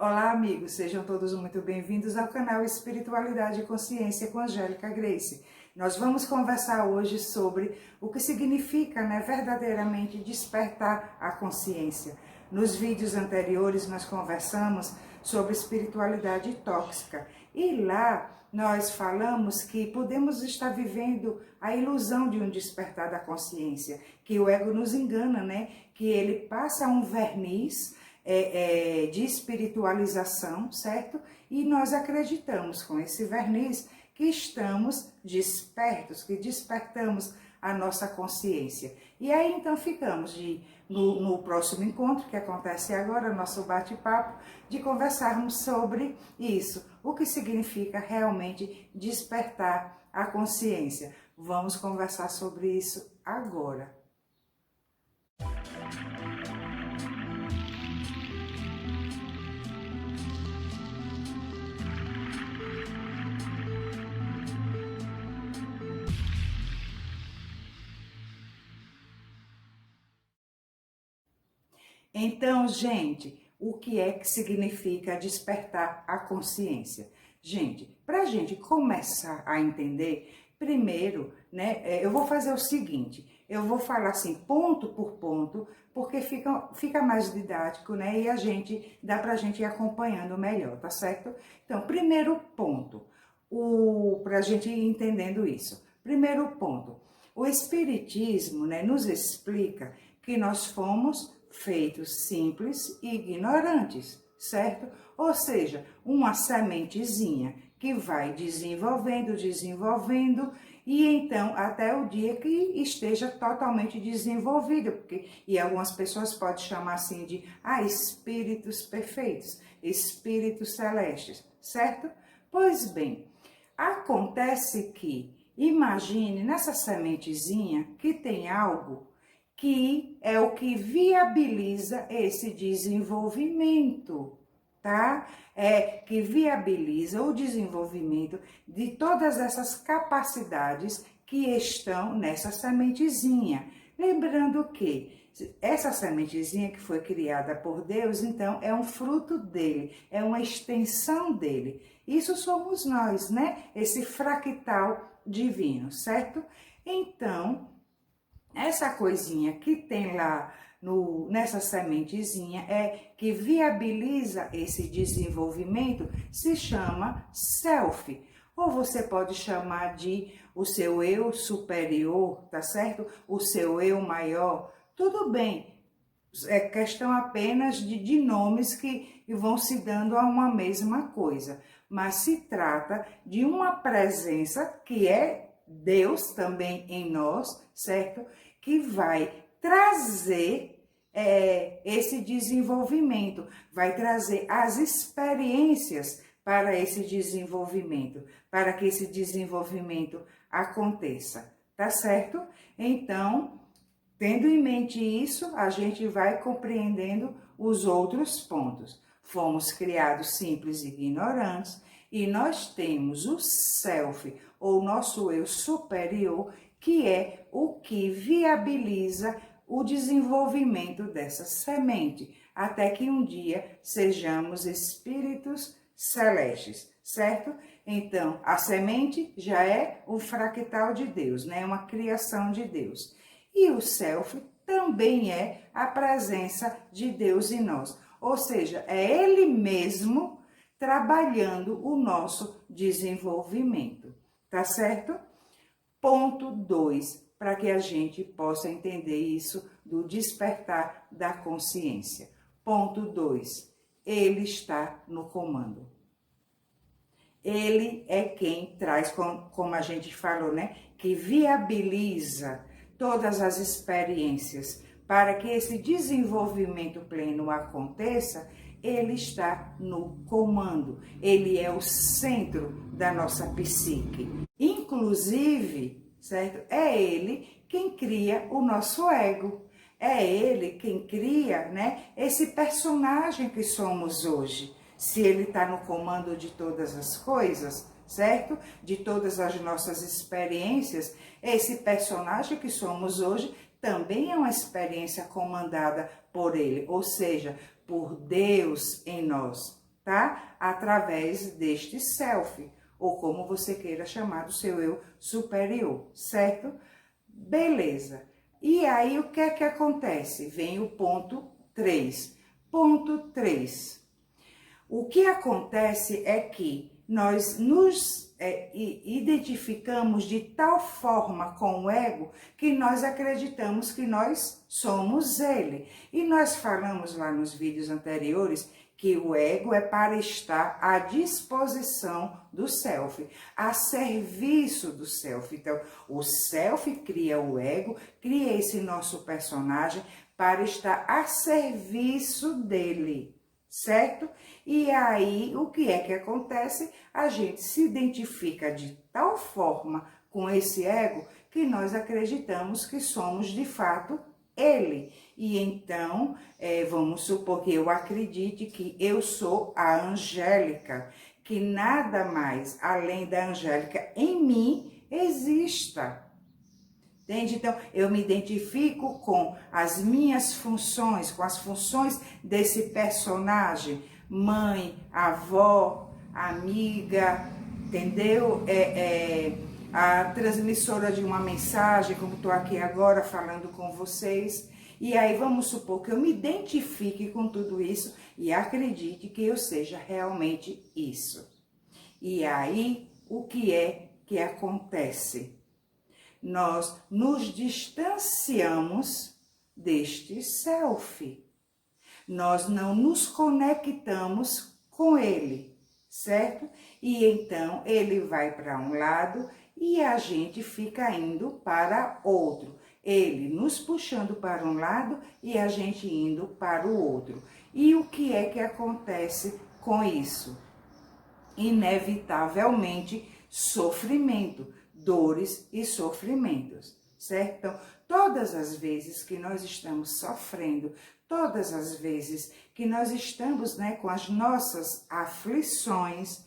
Olá, amigos, sejam todos muito bem-vindos ao canal Espiritualidade e Consciência com Angélica Grace. Nós vamos conversar hoje sobre o que significa, verdadeiramente despertar a consciência. Nos vídeos anteriores nós conversamos sobre espiritualidade tóxica e lá nós falamos que podemos estar vivendo a ilusão de um despertar da consciência, que o ego nos engana, que ele passa um verniz de espiritualização, certo? E nós acreditamos com esse verniz que estamos despertos, que despertamos a nossa consciência. E aí então ficamos no próximo encontro, que acontece agora, nosso bate-papo, de conversarmos sobre isso, o que significa realmente despertar a consciência. Vamos conversar sobre isso agora. Então, gente, o que é que significa despertar a consciência? Gente, para a gente começar a entender, primeiro, eu vou fazer o seguinte, eu vou falar assim, ponto por ponto, porque fica mais didático, e dá para a gente ir acompanhando melhor, tá certo? Então, primeiro ponto, para a gente ir entendendo isso. Primeiro ponto, o Espiritismo, nos explica que nós fomos feitos simples e ignorantes, certo? Ou seja, uma sementezinha que vai desenvolvendo, e então até o dia que esteja totalmente desenvolvida, e algumas pessoas podem chamar assim de espíritos perfeitos, espíritos celestes, certo? Pois bem, acontece que, imagine nessa sementezinha que tem algo que é o que viabiliza esse desenvolvimento, tá? Que viabiliza o desenvolvimento de todas essas capacidades que estão nessa sementezinha. Lembrando que essa sementezinha que foi criada por Deus, então, é um fruto dele, é uma extensão dele. Isso somos nós, Esse fractal divino, certo? Então, essa coisinha que tem lá nessa sementezinha que viabiliza esse desenvolvimento se chama self. Ou você pode chamar de o seu eu superior, tá certo? O seu eu maior. Tudo bem. É questão apenas de nomes que vão se dando a uma mesma coisa. Mas se trata de uma presença que é Deus também em nós, certo? Que vai trazer esse desenvolvimento, vai trazer as experiências para esse desenvolvimento, para que esse desenvolvimento aconteça, tá certo? Então, tendo em mente isso, a gente vai compreendendo os outros pontos. Fomos criados simples e ignorantes, e nós temos o self, ou nosso eu superior, que é o que viabiliza o desenvolvimento dessa semente, até que um dia sejamos espíritos celestes, certo? Então, a semente já é um fractal de Deus, uma criação de Deus. E o self também é a presença de Deus em nós, ou seja, é Ele mesmo trabalhando o nosso desenvolvimento, tá certo? Ponto 2, para que a gente possa entender isso do despertar da consciência. Ponto 2, ele está no comando. Ele é quem traz, como a gente falou, que viabiliza todas as experiências para que esse desenvolvimento pleno aconteça. Ele está no comando, ele é o centro da nossa psique. Inclusive, certo? É ele quem cria o nosso ego. É ele quem cria, esse personagem que somos hoje. Se ele está no comando de todas as coisas, certo? De todas as nossas experiências, esse personagem que somos hoje também é uma experiência comandada por ele, ou seja, por Deus em nós, tá? Através deste self, ou como você queira chamar do seu eu superior, certo? Beleza. E aí, o que é que acontece? Vem o ponto 3. Ponto 3. O que acontece é que nós nos identificamos de tal forma com o ego que nós acreditamos que nós somos ele. E nós falamos lá nos vídeos anteriores que o ego é para estar à disposição do self, a serviço do self. Então, o self cria o ego, cria esse nosso personagem para estar a serviço dele, certo? E aí, o que é que acontece? A gente se identifica de tal forma com esse ego que nós acreditamos que somos de fato ele. E então, vamos supor que eu acredite que eu sou a Angélica, que nada mais além da Angélica em mim exista. Entende? Então, eu me identifico com as minhas funções, com as funções desse personagem, mãe, avó, amiga, entendeu? A transmissora de uma mensagem, como estou aqui agora falando com vocês. E aí vamos supor que eu me identifique com tudo isso e acredite que eu seja realmente isso. E aí, o que é que acontece? Nós nos distanciamos deste self. Nós não nos conectamos com ele, certo? E então ele vai para um lado e a gente fica indo para outro. Ele nos puxando para um lado e a gente indo para o outro. E o que é que acontece com isso? Inevitavelmente, sofrimento, dores e sofrimentos, certo? Então, todas as vezes que nós estamos sofrendo, todas as vezes que nós estamos, com as nossas aflições,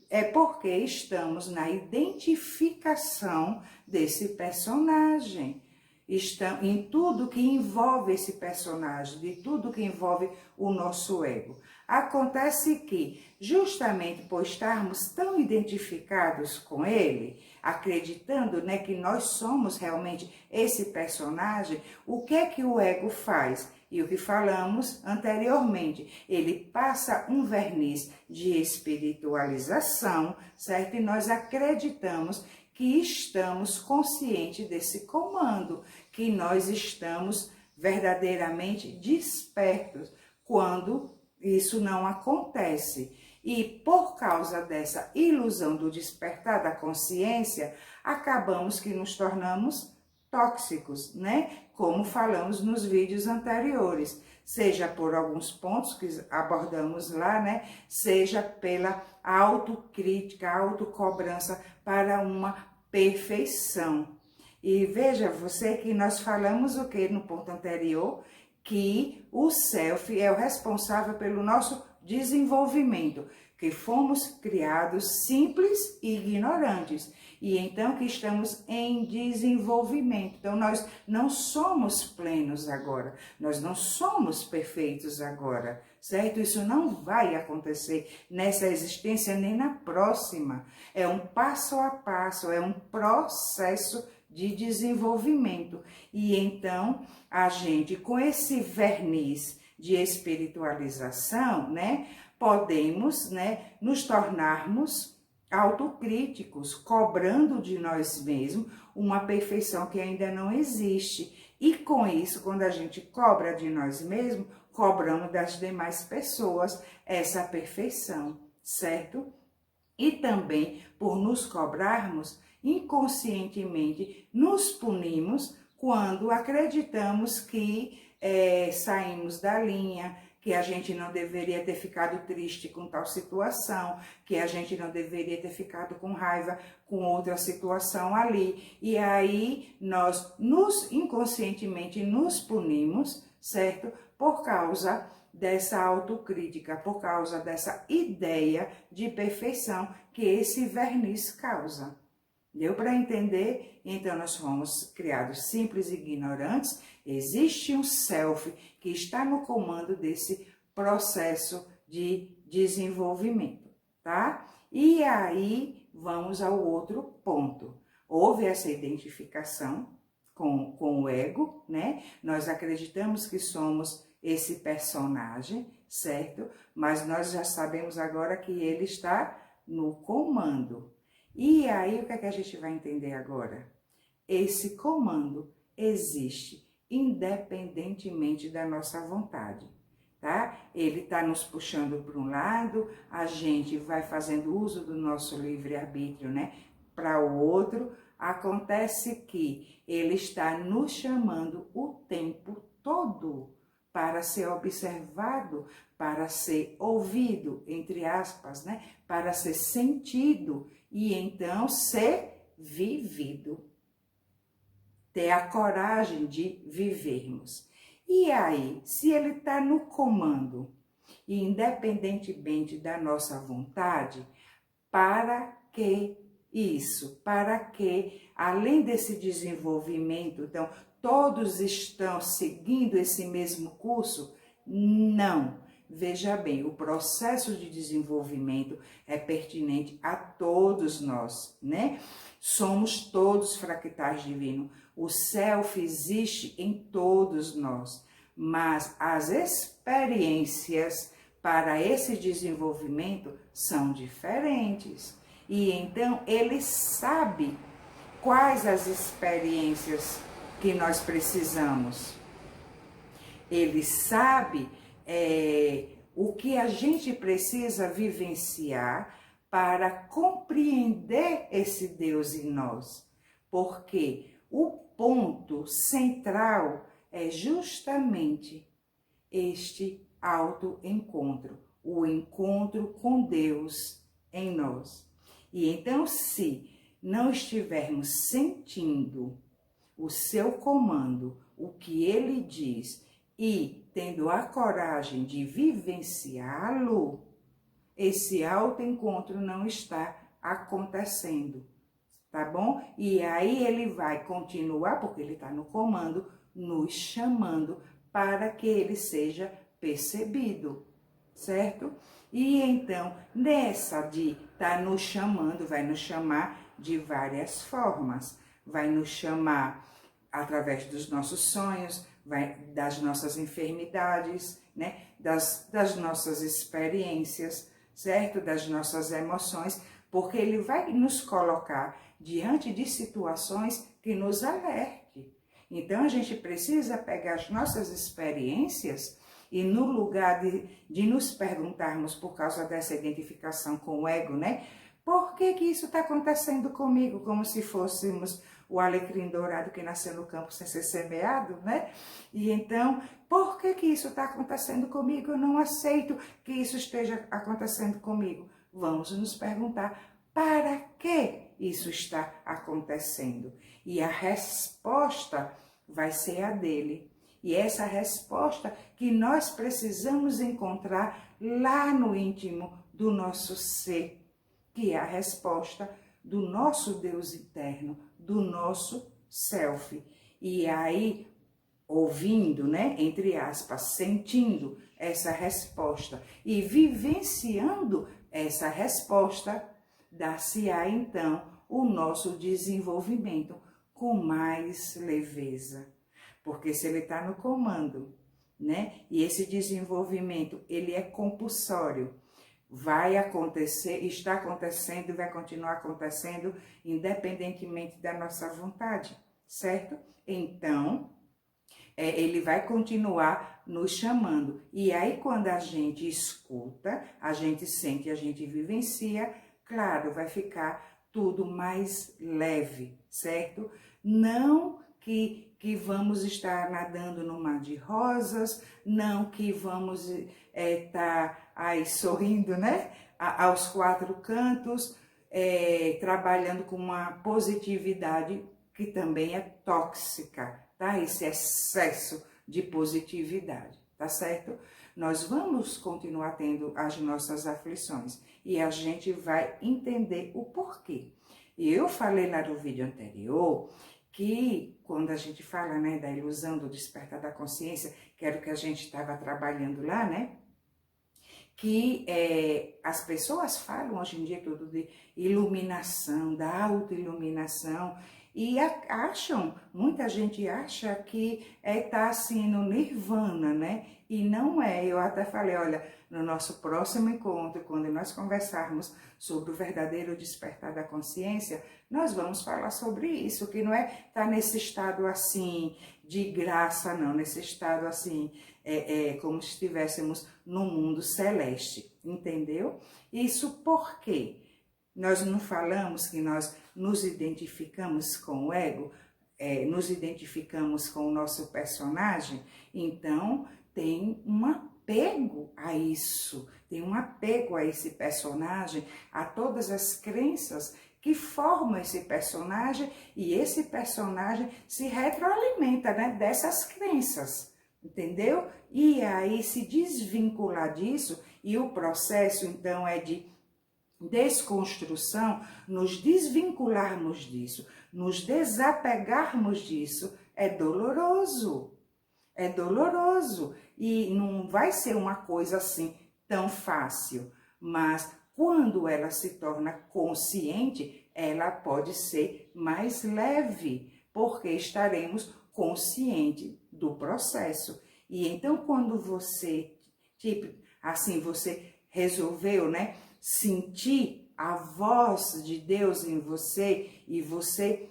é porque estamos na identificação desse personagem. Estão em tudo que envolve esse personagem, de tudo que envolve o nosso ego. Acontece que, justamente por estarmos tão identificados com ele, acreditando, que nós somos realmente esse personagem, o que é que o ego faz? E o que falamos anteriormente, ele passa um verniz de espiritualização, certo? E nós acreditamos que estamos conscientes desse comando, que nós estamos verdadeiramente despertos, quando isso não acontece. E por causa dessa ilusão do despertar da consciência, acabamos que nos tornamos tóxicos, Como falamos nos vídeos anteriores, seja por alguns pontos que abordamos lá, Seja pela autocrítica, autocobrança para uma perfeição. E veja você que nós falamos o que no ponto anterior? Que o self é o responsável pelo nosso desenvolvimento, que fomos criados simples e ignorantes, e então que estamos em desenvolvimento. Então nós não somos plenos agora, nós não somos perfeitos agora, certo? Isso não vai acontecer nessa existência nem na próxima. É um passo a passo, é um processo de desenvolvimento. E então a gente, com esse verniz de espiritualização, podemos, nos tornarmos autocríticos, cobrando de nós mesmos uma perfeição que ainda não existe. E com isso, quando a gente cobra de nós mesmos, cobramos das demais pessoas essa perfeição, certo? E também, por nos cobrarmos, inconscientemente nos punimos quando acreditamos que saímos da linha, que a gente não deveria ter ficado triste com tal situação, que a gente não deveria ter ficado com raiva com outra situação ali. E aí nós inconscientemente nos punimos, certo? Por causa dessa autocrítica, por causa dessa ideia de perfeição que esse verniz causa. Deu para entender? Então nós fomos criados simples e ignorantes. Existe um self que está no comando desse processo de desenvolvimento, tá? E aí vamos ao outro ponto. Houve essa identificação com o ego, né? Nós acreditamos que somos esse personagem, certo? Mas nós já sabemos agora que ele está no comando. E aí o que é que a gente vai entender agora? Esse comando existe independentemente da nossa vontade, tá? Ele está nos puxando para um lado, a gente vai fazendo uso do nosso livre-arbítrio, né? Para o outro. Acontece que ele está nos chamando o tempo todo para ser observado, para ser ouvido, entre aspas, né? Para ser sentido e então ser vivido. Ter a coragem de vivermos. E aí, se ele está no comando, e independentemente da nossa vontade, para que isso? Para que, além desse desenvolvimento, então, todos estão seguindo esse mesmo curso? Não. Veja bem, o processo de desenvolvimento é pertinente a todos nós, né? Somos todos fractais divinos. O self existe em todos nós, mas as experiências para esse desenvolvimento são diferentes. E então ele sabe quais as experiências que nós precisamos. Ele sabe o que a gente precisa vivenciar para compreender esse Deus em nós. Porque o ponto central é justamente este autoencontro, o encontro com Deus em nós. E então, se não estivermos sentindo o seu comando, o que ele diz, e tendo a coragem de vivenciá-lo, esse autoencontro não está acontecendo, tá bom? E aí ele vai continuar, porque ele está no comando, nos chamando para que ele seja percebido, certo? E então, nessa de estar nos chamando, vai nos chamar de várias formas. Vai nos chamar através dos nossos sonhos, das nossas enfermidades, né? das nossas experiências, certo? Das nossas emoções, porque ele vai nos colocar diante de situações que nos alerte. Então, a gente precisa pegar as nossas experiências e no lugar de nos perguntarmos por causa dessa identificação com o ego, né? Por que isso está acontecendo comigo? Como se fôssemos o alecrim dourado que nasceu no campo sem ser semeado, né? E então, por que isso está acontecendo comigo? Eu não aceito que isso esteja acontecendo comigo. Vamos nos perguntar, para que isso está acontecendo? E a resposta vai ser a dele. E essa resposta que nós precisamos encontrar lá no íntimo do nosso ser, que é a resposta do nosso Deus interno, do nosso self. E aí, ouvindo, né, entre aspas, sentindo essa resposta e vivenciando essa resposta, dar-se-á então o nosso desenvolvimento com mais leveza. Porque se ele está no comando, né, e esse desenvolvimento, ele é compulsório, vai acontecer, está acontecendo e vai continuar acontecendo independentemente da nossa vontade, certo? Então, ele vai continuar nos chamando. E aí, quando a gente escuta, a gente sente, a gente vivencia, claro, vai ficar tudo mais leve, certo? Não que vamos estar nadando no mar de rosas, não que vamos estar aí sorrindo, né? Aos quatro cantos, trabalhando com uma positividade que também é tóxica, tá? Esse excesso de positividade, tá certo? Nós vamos continuar tendo as nossas aflições e a gente vai entender o porquê. E eu falei lá no vídeo anterior que quando a gente fala, né, da ilusão do despertar da consciência, que era o que a gente estava trabalhando lá, né? que as pessoas falam hoje em dia tudo de iluminação, da autoiluminação, e acham, muita gente acha que tá assim no nirvana, né? E não é. Eu até falei, olha, no nosso próximo encontro, quando nós conversarmos sobre o verdadeiro despertar da consciência, nós vamos falar sobre isso, que não é estar nesse estado assim de graça, não, nesse estado assim, como se estivéssemos no mundo celeste, entendeu? Isso por quê? Nós não falamos que nós nos identificamos com o ego, nos identificamos com o nosso personagem, então tem um apego a isso, tem um apego a esse personagem, a todas as crenças que formam esse personagem, e esse personagem se retroalimenta, né, dessas crenças, entendeu? E aí se desvincular disso, e o processo então é de desconstrução, nos desvincularmos disso, nos desapegarmos disso, é doloroso. É doloroso e não vai ser uma coisa assim tão fácil, mas quando ela se torna consciente, ela pode ser mais leve, porque estaremos conscientes do processo. E então quando você, tipo, assim, você resolveu, né, sentir a voz de Deus em você e você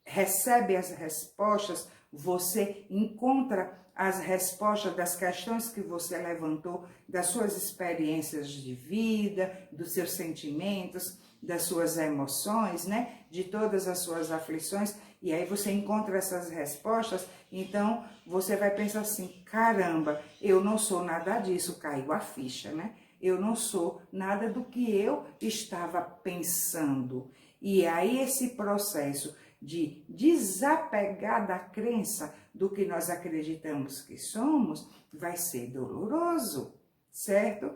recebe as respostas, você encontra as respostas das questões que você levantou, das suas experiências de vida, dos seus sentimentos, das suas emoções, né? De todas as suas aflições, e aí você encontra essas respostas, então você vai pensar assim, caramba, eu não sou nada disso, caiu a ficha, né? Eu não sou nada do que eu estava pensando. E aí esse processo de desapegar da crença do que nós acreditamos que somos, vai ser doloroso, certo?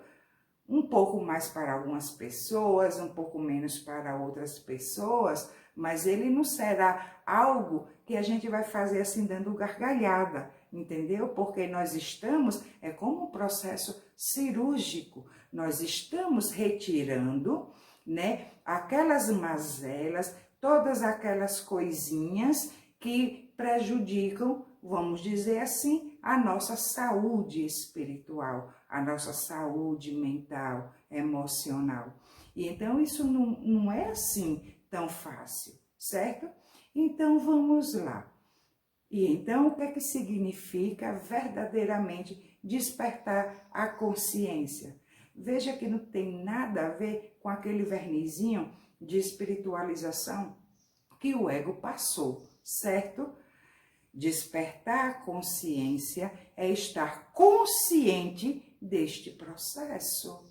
Um pouco mais para algumas pessoas, um pouco menos para outras pessoas, mas ele não será algo que a gente vai fazer assim dando gargalhada, entendeu? Porque nós estamos, é como um processo cirúrgico, nós estamos retirando, né, aquelas mazelas, todas aquelas coisinhas que prejudicam, vamos dizer assim, a nossa saúde espiritual, a nossa saúde mental, emocional. E então isso não é assim tão fácil, certo? Então vamos lá. E então o que é que significa verdadeiramente despertar a consciência? Veja que não tem nada a ver com aquele vernizinho de espiritualização que o ego passou, certo? Despertar a consciência é estar consciente deste processo.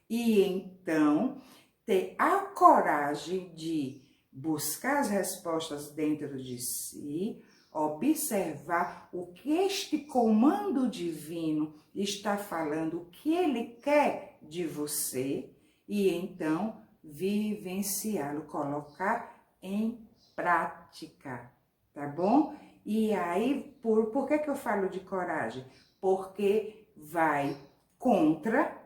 E então ter a coragem de buscar as respostas dentro de si, observar o que este comando divino está falando, o que ele quer de você, e então vivenciá-lo, colocar em prática, tá bom? E aí, por que eu falo de coragem? Porque vai contra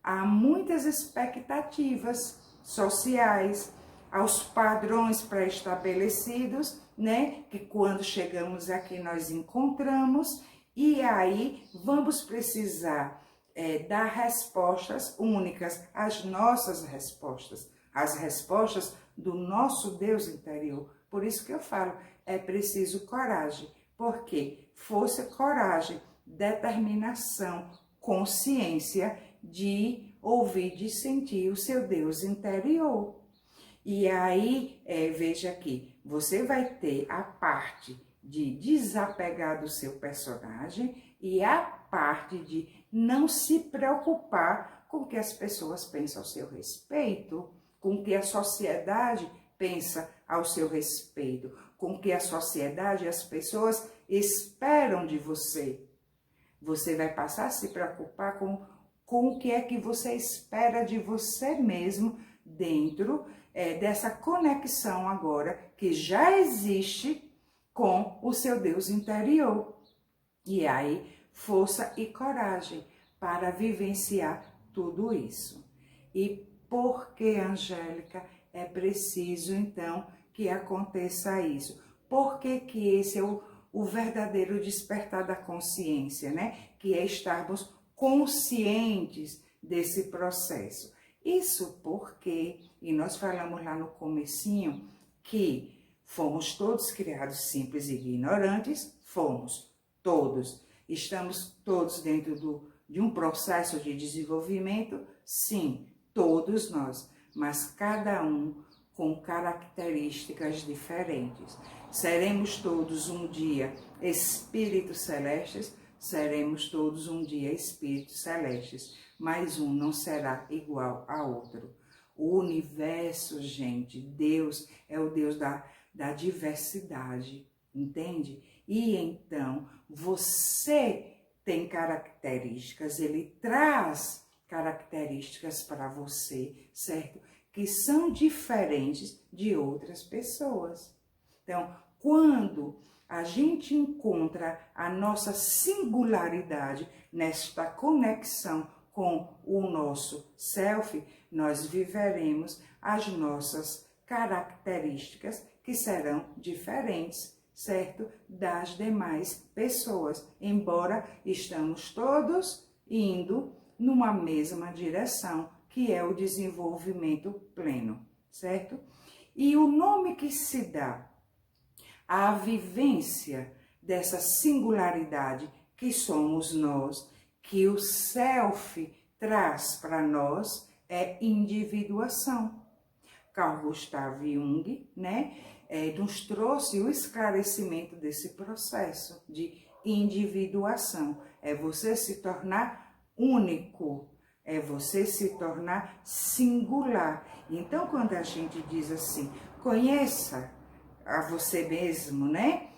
a muitas expectativas sociais, aos padrões pré-estabelecidos, né? Que quando chegamos aqui nós encontramos, e aí vamos precisar dar respostas únicas, as nossas respostas, as respostas do nosso Deus interior. Por isso que eu falo, é preciso coragem. Por quê? Força, coragem, determinação, consciência de ouvir, de sentir o seu Deus interior. E aí, veja aqui, você vai ter a parte de desapegar do seu personagem e a parte de não se preocupar com o que as pessoas pensam ao seu respeito, com o que a sociedade pensa ao seu respeito, com o que a sociedade e as pessoas esperam de você. Você vai passar a se preocupar com o que é que você espera de você mesmo dentro dessa conexão agora que já existe com o seu Deus interior. E aí, força e coragem para vivenciar tudo isso. E por que, Angélica, é preciso, então, que aconteça isso? Por que que esse é o verdadeiro despertar da consciência, né? Que é estarmos conscientes desse processo. Isso porque, e nós falamos lá no comecinho, que fomos todos criados simples e ignorantes, fomos todos. Estamos todos dentro de um processo de desenvolvimento, sim, todos nós, mas cada um com características diferentes. Seremos todos um dia espíritos celestes, seremos todos um dia espíritos celestes, mas um não será igual a outro. O universo, gente, Deus é o Deus da diversidade, entende? E então, você tem características, ele traz características para você, certo? Que são diferentes de outras pessoas. Então, quando a gente encontra a nossa singularidade nesta conexão com o nosso self, nós viveremos as nossas características que serão diferentes, certo? Das demais pessoas, embora estamos todos indo numa mesma direção, que é o desenvolvimento pleno, certo? E o nome que se dá à vivência dessa singularidade que somos nós, que o self traz para nós, é individuação. Carl Gustav Jung, né, nos trouxe o esclarecimento desse processo de individuação. É você se tornar único, é você se tornar singular. Então, quando a gente diz assim, conheça a você mesmo, né?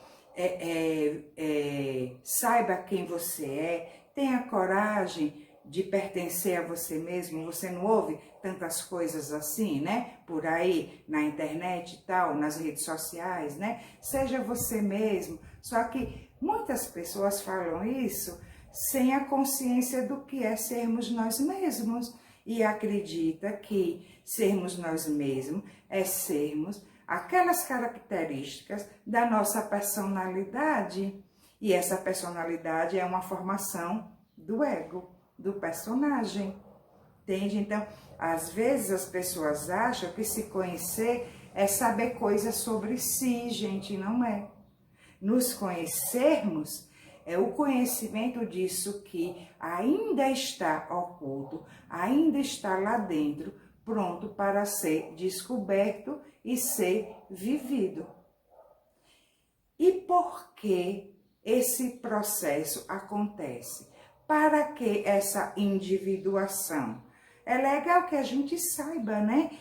Saiba quem você é, tenha coragem de pertencer a você mesmo. Você não ouve tantas coisas assim, né? Por aí, na internet e tal, nas redes sociais, né? Seja você mesmo. Só que muitas pessoas falam isso sem a consciência do que é sermos nós mesmos. E acredita que sermos nós mesmos é sermos aquelas características da nossa personalidade. E essa personalidade é uma formação do ego, do personagem. Entende? Então, às vezes as pessoas acham que se conhecer é saber coisas sobre si, gente, não é. Nos conhecermos é o conhecimento disso que ainda está oculto, ainda está lá dentro, pronto para ser descoberto e ser vivido. E por que esse processo acontece? Para que essa individuação? É legal que a gente saiba, né?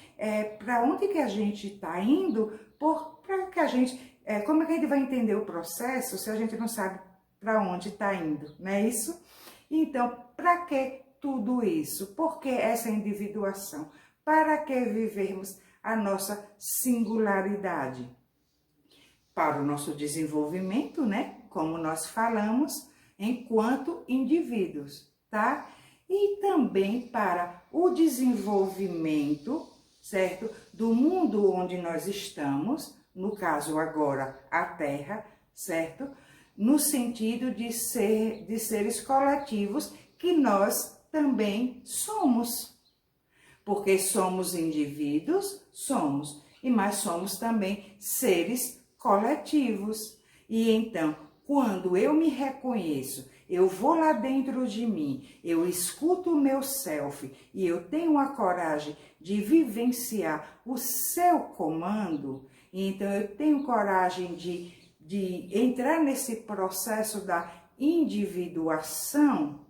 Para onde que a gente está indo, para que a gente... como é que a gente vai entender o processo se a gente não sabe para onde está indo, não é isso? Então, para que tudo isso? Por que essa individuação? Para que vivermos a nossa singularidade? Para o nosso desenvolvimento, né? Como nós falamos, enquanto indivíduos, tá? E também para o desenvolvimento, certo? Do mundo onde nós estamos, no caso agora a Terra, certo? No sentido de seres coletivos que nós também somos. Porque somos indivíduos, somos, mas somos também seres coletivos. E então, quando eu me reconheço, eu vou lá dentro de mim, eu escuto o meu self e eu tenho a coragem de vivenciar o seu comando, então eu tenho coragem de entrar nesse processo da individuação,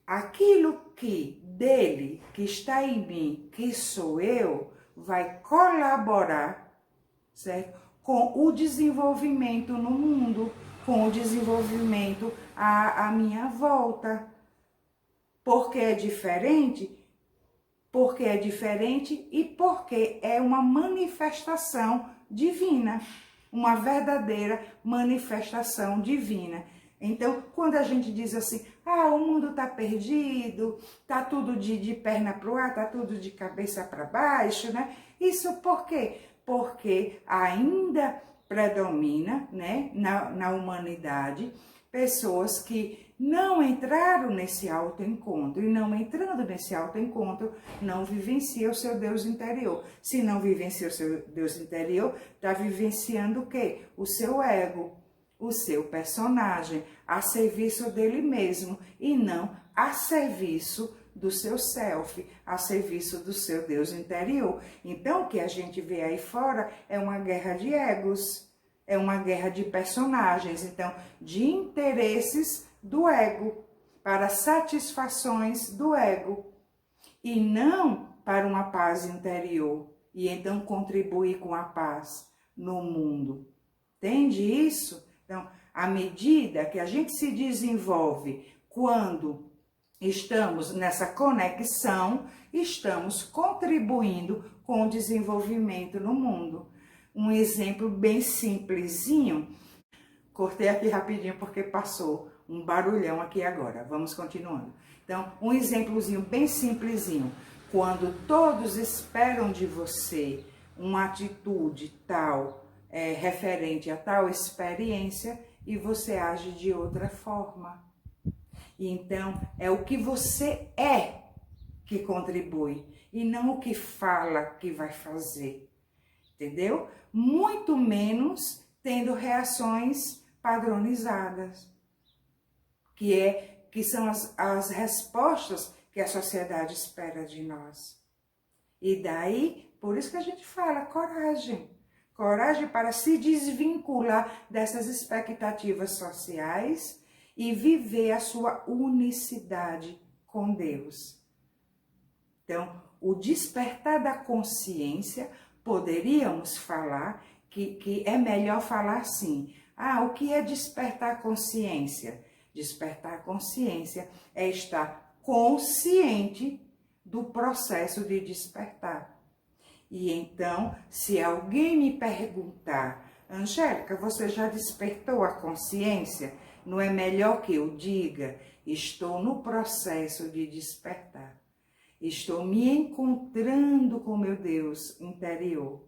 aquilo que dele, que está em mim, que sou eu, vai colaborar, certo? Com o desenvolvimento no mundo, com o desenvolvimento à minha volta. Porque é diferente? Porque é diferente e porque é uma manifestação divina, uma verdadeira manifestação divina. Então, quando a gente diz assim, Ah, o mundo está perdido, está tudo de perna para o ar, está tudo de cabeça para baixo, né? Isso por quê? Porque ainda predomina, né, na humanidade pessoas que não entraram nesse autoencontro, e não entrando nesse autoencontro, não vivencia o seu Deus interior. Se não vivencia o seu Deus interior, está vivenciando o quê? O seu ego, o seu personagem, a serviço dele mesmo, e não a serviço do seu self, a serviço do seu Deus interior. Então, o que a gente vê aí fora é uma guerra de egos, é uma guerra de personagens, então, de interesses do ego, para satisfações do ego, e não para uma paz interior, e então contribuir com a paz no mundo. Entende isso? Então, à medida que a gente se desenvolve quando estamos nessa conexão, estamos contribuindo com o desenvolvimento no mundo. Um exemplo bem simplesinho, cortei aqui rapidinho porque passou um barulhão aqui agora, vamos continuando. Então, um exemplozinho bem simplesinho, quando todos esperam de você uma atitude tal, referente a tal experiência, e você age de outra forma. Então, é o que você é que contribui, e não o que fala que vai fazer. Entendeu? Muito menos tendo reações padronizadas, que são as respostas que a sociedade espera de nós. E daí, por isso que a gente fala, coragem. Coragem para se desvincular dessas expectativas sociais e viver a sua unicidade com Deus. Então, o despertar da consciência, poderíamos falar que é melhor falar assim. Ah, o que é despertar consciência? Despertar consciência é estar consciente do processo de despertar. E então, se alguém me perguntar, Angélica, você já despertou a consciência? Não é melhor que eu diga, estou no processo de despertar. Estou me encontrando com meu Deus interior.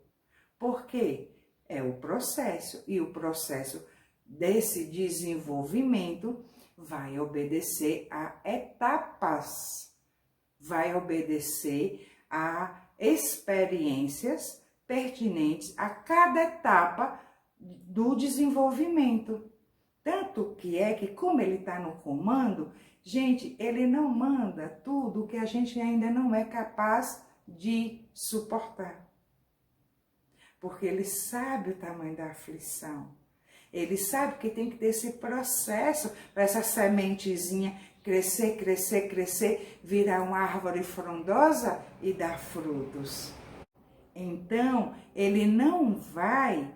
Por quê? É o processo, e o processo desse desenvolvimento vai obedecer a etapas, vai obedecer a experiências pertinentes a cada etapa do desenvolvimento. Tanto que é que, como ele está no comando, gente, ele não manda tudo que a gente ainda não é capaz de suportar. Porque ele sabe o tamanho da aflição. Ele sabe que tem que ter esse processo para essa sementezinha crescer, crescer, crescer, virar uma árvore frondosa e dar frutos. Então, ele não vai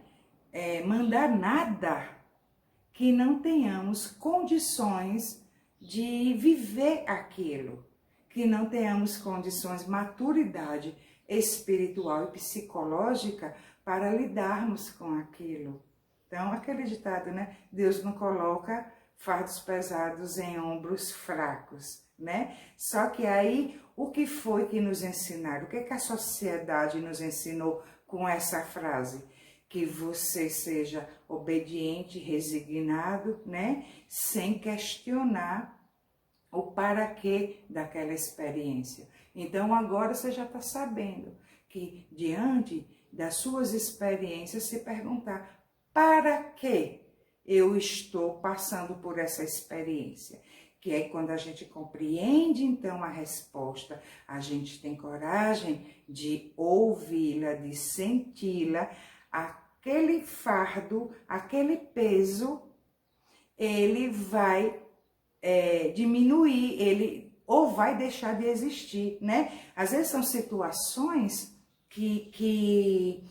mandar nada que não tenhamos condições de viver aquilo, que não tenhamos condições, maturidade espiritual e psicológica para lidarmos com aquilo. Então, aquele ditado, né? Deus não coloca fardos pesados em ombros fracos, né? Só que aí, o que foi que nos ensinaram? O que a sociedade nos ensinou com essa frase? Que você seja obediente, resignado, né? Sem questionar o para quê daquela experiência. Então, agora você já está sabendo que, diante das suas experiências, se perguntar, para que eu estou passando por essa experiência? Que é quando a gente compreende, então, a resposta, a gente tem coragem de ouvi-la, de senti-la, aquele fardo, aquele peso, ele vai diminuir, ele ou vai deixar de existir, né? Às vezes são situações que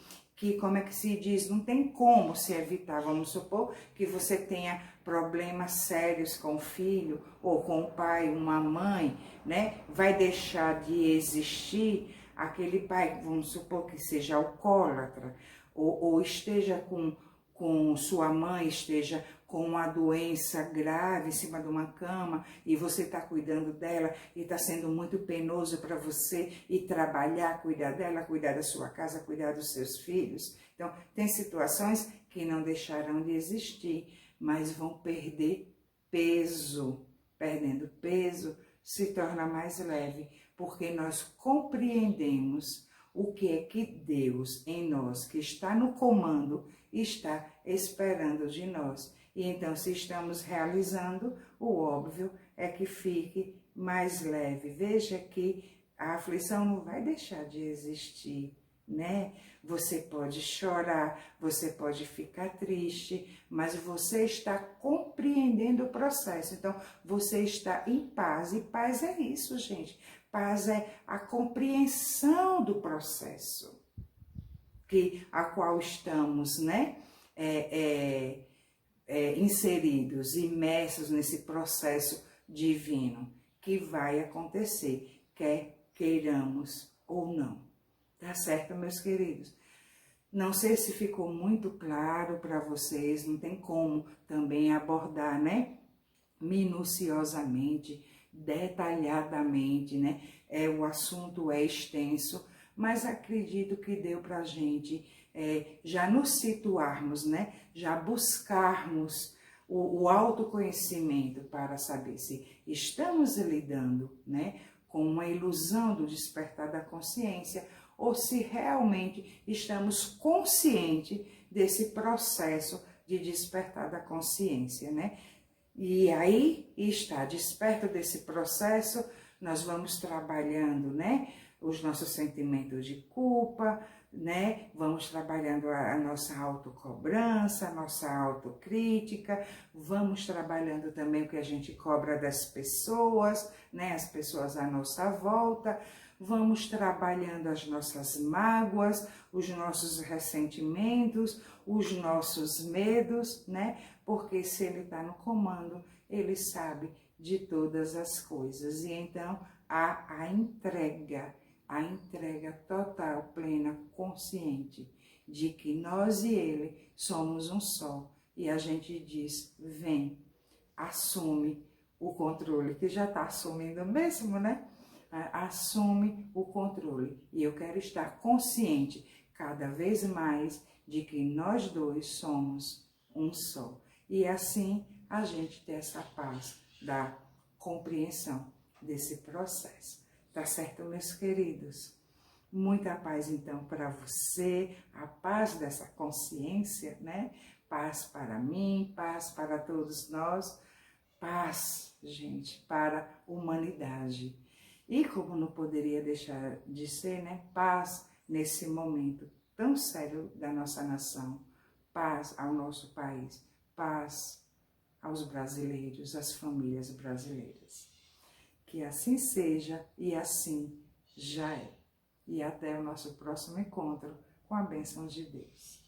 como é que se diz, não tem como se evitar. Vamos supor que você tenha problemas sérios com o filho, ou com o pai, uma mãe, né? Vai deixar de existir aquele pai, vamos supor que seja alcoólatra, ou esteja com com sua mãe esteja com uma doença grave em cima de uma cama e você está cuidando dela e está sendo muito penoso para você ir trabalhar, cuidar dela, cuidar da sua casa, cuidar dos seus filhos. Então, tem situações que não deixarão de existir, mas vão perder peso. Perdendo peso, se torna mais leve, porque nós compreendemos o que é que Deus em nós, que está no comando, está esperando de nós. E então, se estamos realizando, o óbvio é que fique mais leve. Veja que a aflição não vai deixar de existir, né? Você pode chorar, você pode ficar triste, mas você está compreendendo o processo. Então, você está em paz. E paz é isso, gente. Paz é a compreensão do processo a qual estamos, né? Inseridos, imersos nesse processo divino que vai acontecer, quer queiramos ou não. Tá certo, meus queridos? Não sei se ficou muito claro para vocês, não tem como também abordar, né? Minuciosamente, detalhadamente, né? O assunto é extenso, mas acredito que deu para a gente já nos situarmos, né? Já buscarmos o autoconhecimento para saber se estamos lidando, né? Com uma ilusão do despertar da consciência ou se realmente estamos conscientes desse processo de despertar da consciência, né? E aí está, desperto desse processo, nós vamos trabalhando, né? Os nossos sentimentos de culpa, né? Vamos trabalhando a nossa autocobrança, a nossa autocrítica, vamos trabalhando também o que a gente cobra das pessoas, né? As pessoas à nossa volta, vamos trabalhando as nossas mágoas, os nossos ressentimentos, os nossos medos, né? Porque se ele está no comando, ele sabe de todas as coisas. E então há a entrega total, plena, consciente de que nós e ele somos um só. E a gente diz, vem, assume o controle, que já está assumindo mesmo, né? Assume o controle. E eu quero estar consciente cada vez mais de que nós dois somos um só. E assim a gente ter essa paz da compreensão desse processo. Tá certo, meus queridos? Muita paz, então, para você, a paz dessa consciência, né? Paz para mim, paz para todos nós, paz, gente, para a humanidade. E como não poderia deixar de ser, né? Paz nesse momento tão sério da nossa nação, paz ao nosso país, paz aos brasileiros, às famílias brasileiras. Que assim seja e assim já é. E até o nosso próximo encontro com a bênção de Deus.